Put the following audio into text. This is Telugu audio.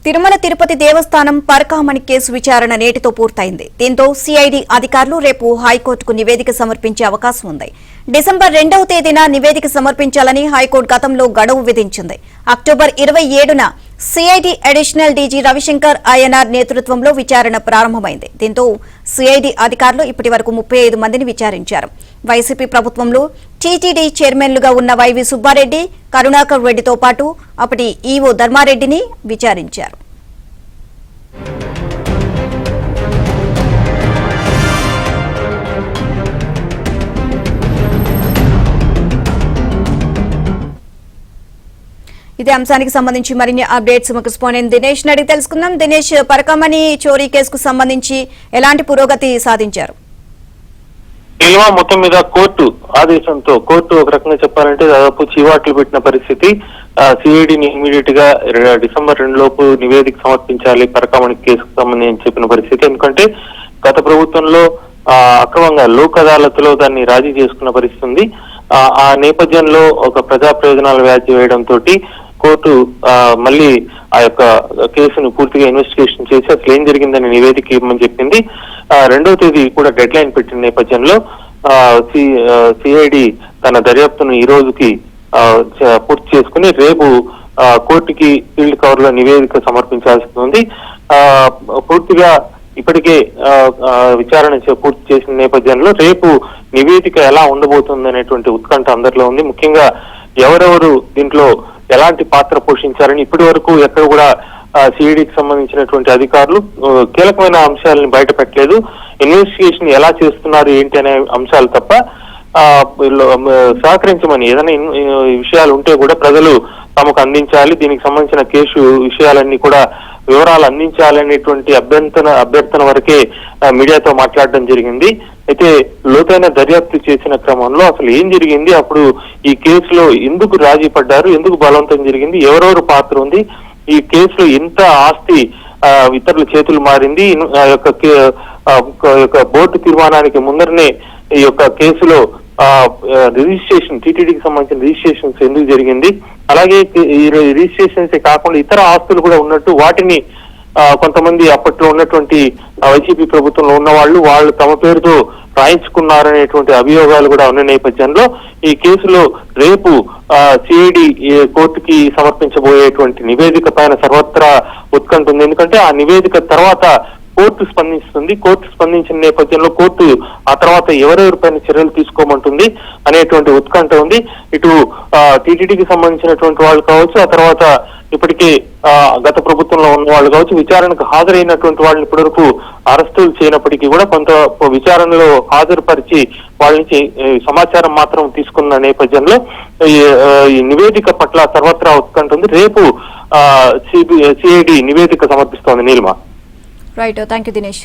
తిరుమల తిరుపతి దేవస్థానం పరకామణి కేసు విచారణ నేటితో పూర్తయింది. దీంతో సిఐడి అధికారులు రేపు హైకోర్టుకు నివేదిక సమర్పించే అవకాశం ఉంది. డిసెంబర్ 2వ తేదీన నివేదిక సమర్పించాలని హైకోర్టు గతంలో గడువు విధించింది. అక్టోబర్ 27న CID additional DG Ravishankar Ayyanar నేతృత్వంలో విచారణ ప్రారంభమైంది. దీంతో సిఐడి అధికారులు ఇప్పటి వరకు 35 మందిని విచారించారు. వైసీపీ ప్రభుత్వంలో టీటీడీ చైర్మన్లుగా ఉన్న వైవి సుబ్బారెడ్డి, కరుణాకర్ రెడ్డితో పాటు అప్పటి ఈవో ధర్మారెడ్డిని విచారించారు. ఇదే అంశానికి సంబంధించి మరిన్ని అప్డేట్స్ మాకు స్పాండెంట్ దినేష్ అడిగి తెలుసుకుందాం. దినేష్, పరకామణి చోరీ కేసుకు సంబంధించి ఎలాంటి పురోగతి సాధించారు? మొత్తం మీద కోర్టు ఆదేశంతో కోర్టు ఒక రకంగా చెప్పాలంటే దాదాపు చీవాట్లు పెట్టిన పరిస్థితి. సిఐడిని ఇమీడియట్ గా డిసెంబర్ 2 లోపు నివేదిక సమర్పించాలి పరకామణి కేసుకు సంబంధించి చెప్పిన పరిస్థితి. ఎందుకంటే గత ప్రభుత్వంలో అక్రమంగా లోక్ అదాలత్లో దాన్ని రాజీ చేసుకున్న పరిస్థితి ఉంది. ఆ నేపథ్యంలో ఒక ప్రజా ప్రయోజనాల వ్యాజ్యం వేయడంతో కోర్టు మళ్ళీ ఆ యొక్క కేసును పూర్తిగా ఇన్వెస్టిగేషన్ చేసి అసలు ఏం జరిగిందని నివేదిక ఇవ్వమని చెప్పింది. 2వ తేదీ కూడా డెడ్ లైన్ పెట్టిన నేపథ్యంలో సిఐడి తన దర్యాప్తును ఈ రోజుకి పూర్తి చేసుకుని రేపు కోర్టుకి ఫీల్డ్ కవర్ లో నివేదిక సమర్పించాల్సి ఉంది. పూర్తిగా ఇప్పటికే విచారణ పూర్తి చేసిన నేపథ్యంలో రేపు నివేదిక ఎలా ఉండబోతుంది అనేటువంటి ఉత్కంఠ అందరిలో ఉంది. ముఖ్యంగా ఎవరెవరు దీంట్లో ఎలాంటి పాత్ర పోషించారని ఇప్పటి వరకు ఎక్కడ కూడా సిఐడికి సంబంధించినటువంటి అధికారులు కీలకమైన అంశాలను బయట పెట్టలేదు. ఇన్వెస్టిగేషన్ ఎలా చేస్తున్నారు ఏంటి అనే అంశాలు తప్ప సహకరించమని ఏదైనా విషయాలు ఉంటే కూడా ప్రజలు తమకు అందించాలి, దీనికి సంబంధించిన కేసు విషయాలన్నీ కూడా వివరాలు అందించాలనేటువంటి అభ్యర్థన వరకే మీడియాతో మాట్లాడడం జరిగింది. అయితే లోతైన దర్యాప్తు చేసిన క్రమంలో అసలు ఏం జరిగింది, అప్పుడు ఈ కేసులో ఎందుకు రాజీ పడ్డారు, ఎందుకు బలవంతం జరిగింది, ఎవరెవరు పాత్ర ఉంది, ఈ కేసులో ఎంత ఆస్తి ఇతరుల చేతులు మారింది, ఆ యొక్క బోర్డు తీర్మానానికి ముందరనే ఈ యొక్క కేసులో రిజిస్ట్రేషన్ టీటీడీకి సంబంధించిన రిజిస్ట్రేషన్స్ ఎందుకు జరిగింది, అలాగే ఈ రిజిస్ట్రేషన్స్ కాకుండా ఇతర ఆస్తులు కూడా ఉన్నట్టు వాటిని కొంతమంది అప్పట్లో ఉన్నటువంటి వైసీపీ ప్రభుత్వంలో ఉన్న వాళ్ళు తమ పేరుతో రాయించుకున్నారనేటువంటి అభియోగాలు కూడా ఉన్న నేపథ్యంలో ఈ కేసులో రేపు సిఐడి కోర్టుకి సమర్పించబోయేటువంటి నివేదిక పైన సర్వత్రా ఉత్కంఠ ఉంది. ఎందుకంటే ఆ నివేదిక తర్వాత కోర్టు స్పందిస్తుంది. కోర్టు స్పందించిన నేపథ్యంలో కోర్టు ఆ తర్వాత ఎవరెవరిపైన చర్యలు తీసుకోమంటుంది అనేటువంటి ఉత్కంఠ ఉంది. ఇటు టీటీడీకి సంబంధించినటువంటి వాళ్ళు కావచ్చు, ఆ తర్వాత ఇప్పటికే గత ప్రభుత్వంలో ఉన్న వాళ్ళు కావచ్చు, విచారణకు హాజరైనటువంటి వాళ్ళని ఇప్పటివరకు అరెస్టులు చేయనప్పటికీ కూడా కొంత విచారణలో హాజరుపరిచి వాళ్ళ నుంచి సమాచారం మాత్రం తీసుకున్న నేపథ్యంలో ఈ నివేదిక పట్ల సర్వత్రా ఉత్కంఠ ఉంది. రేపు సిఐడి నివేదిక సమర్పిస్తోంది. Neelima. Right, thank you Dinesh.